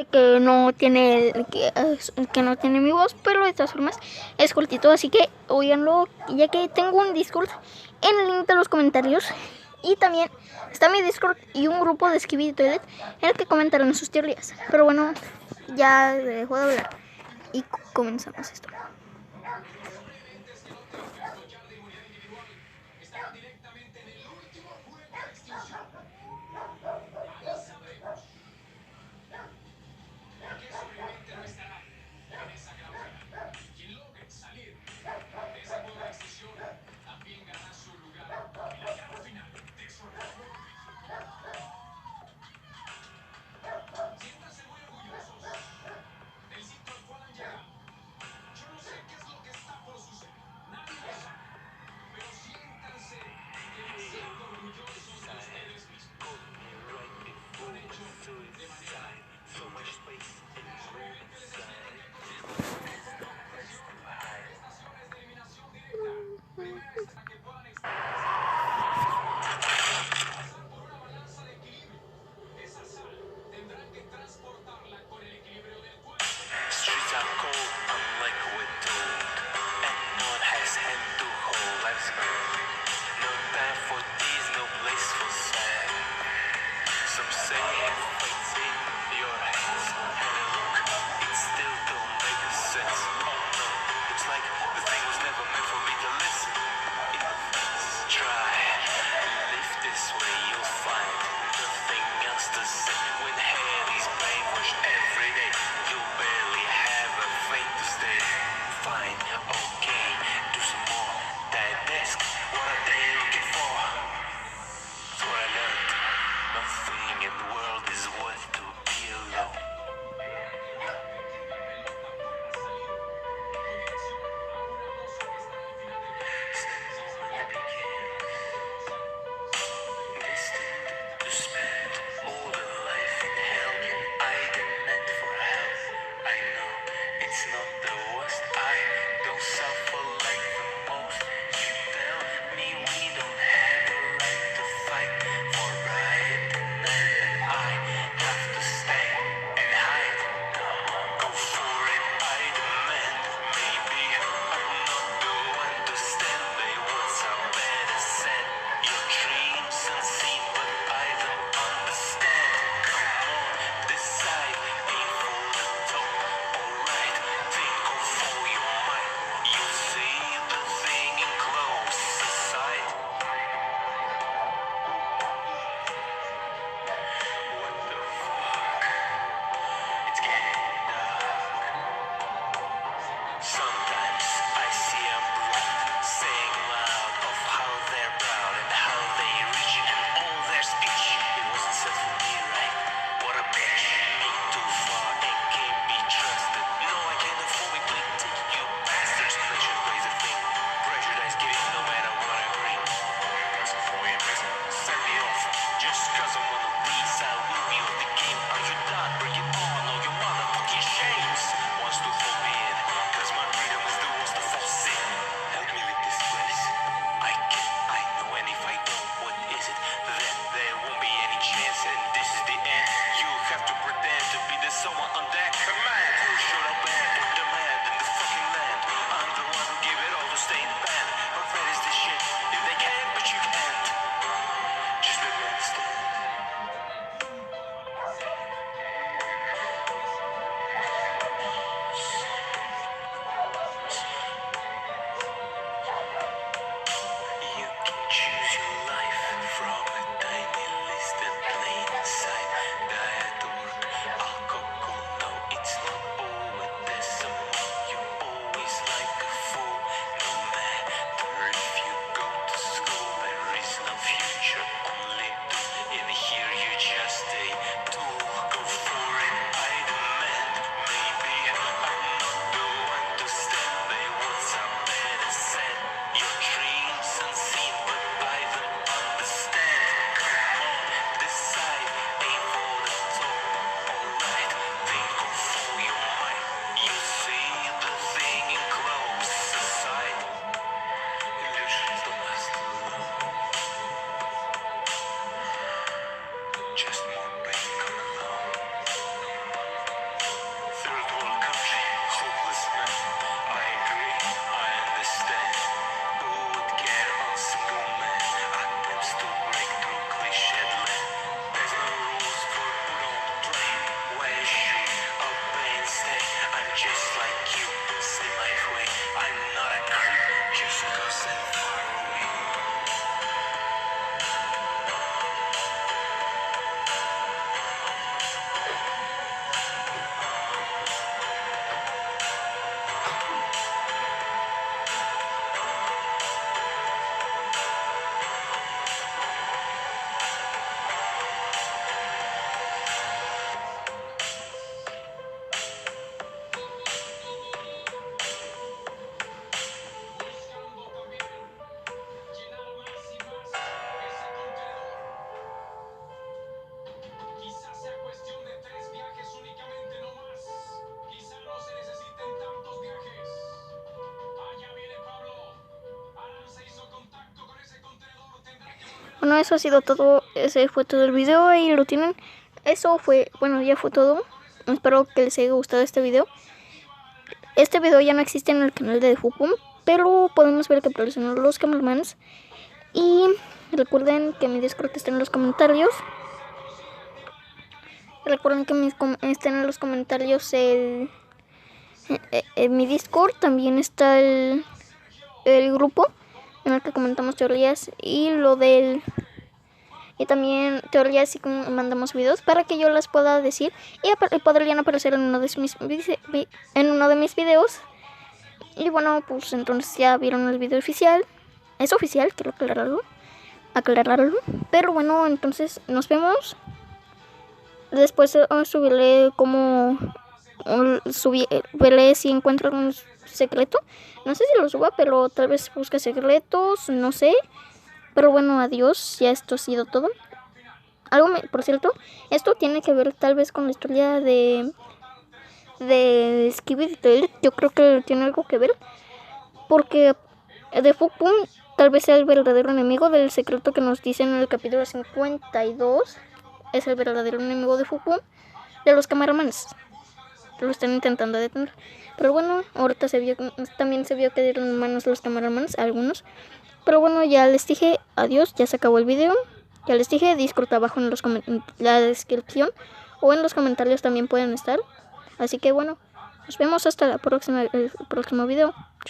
que no tiene mi voz, pero de todas formas es cortito, así que óiganlo, ya que tengo un Discord en el link de los comentarios. Y también está mi Discord y un grupo de Skibidi Toilet en el que comentarán sus teorías. Pero bueno, ya dejo de hablar y comenzamos esto. Bueno, eso ha sido todo. Ese fue todo el video. Ahí lo tienen. Eso fue, bueno, ya fue todo. Espero que les haya gustado este video. Este video ya no existe en el canal de Fupum, pero podemos ver que aparecen los Cameraman's. Y recuerden que mi Discord está en los comentarios. Recuerden que está en los comentarios mi Discord. También está el grupo en el que comentamos teorías y lo del... Y también teorías y mandamos videos para que yo las pueda decir y podrían aparecer en uno de mis videos. Y bueno, pues entonces ya vieron el video oficial. Es oficial, quiero aclararlo. Pero bueno, entonces nos vemos. Después subiré veré si encuentro algún secreto. No sé si lo suba, pero tal vez busque secretos, no sé. Pero bueno, adiós, ya esto ha sido todo. Por cierto, esto tiene que ver tal vez con la historia de Skibidi Toilet. Yo creo que tiene algo que ver, porque de Fupum tal vez sea el verdadero enemigo del secreto que nos dicen en el capítulo 52. Es el verdadero enemigo de Fupum, de los Camaramanes. Lo están intentando detener. Pero bueno, ahorita también se vio que dieron manos los Camaramanes, algunos. Pero bueno, ya les dije adiós, ya se acabó el video. Ya les dije, Discord abajo en la descripción o en los comentarios también pueden estar. Así que bueno, nos vemos hasta el próximo video.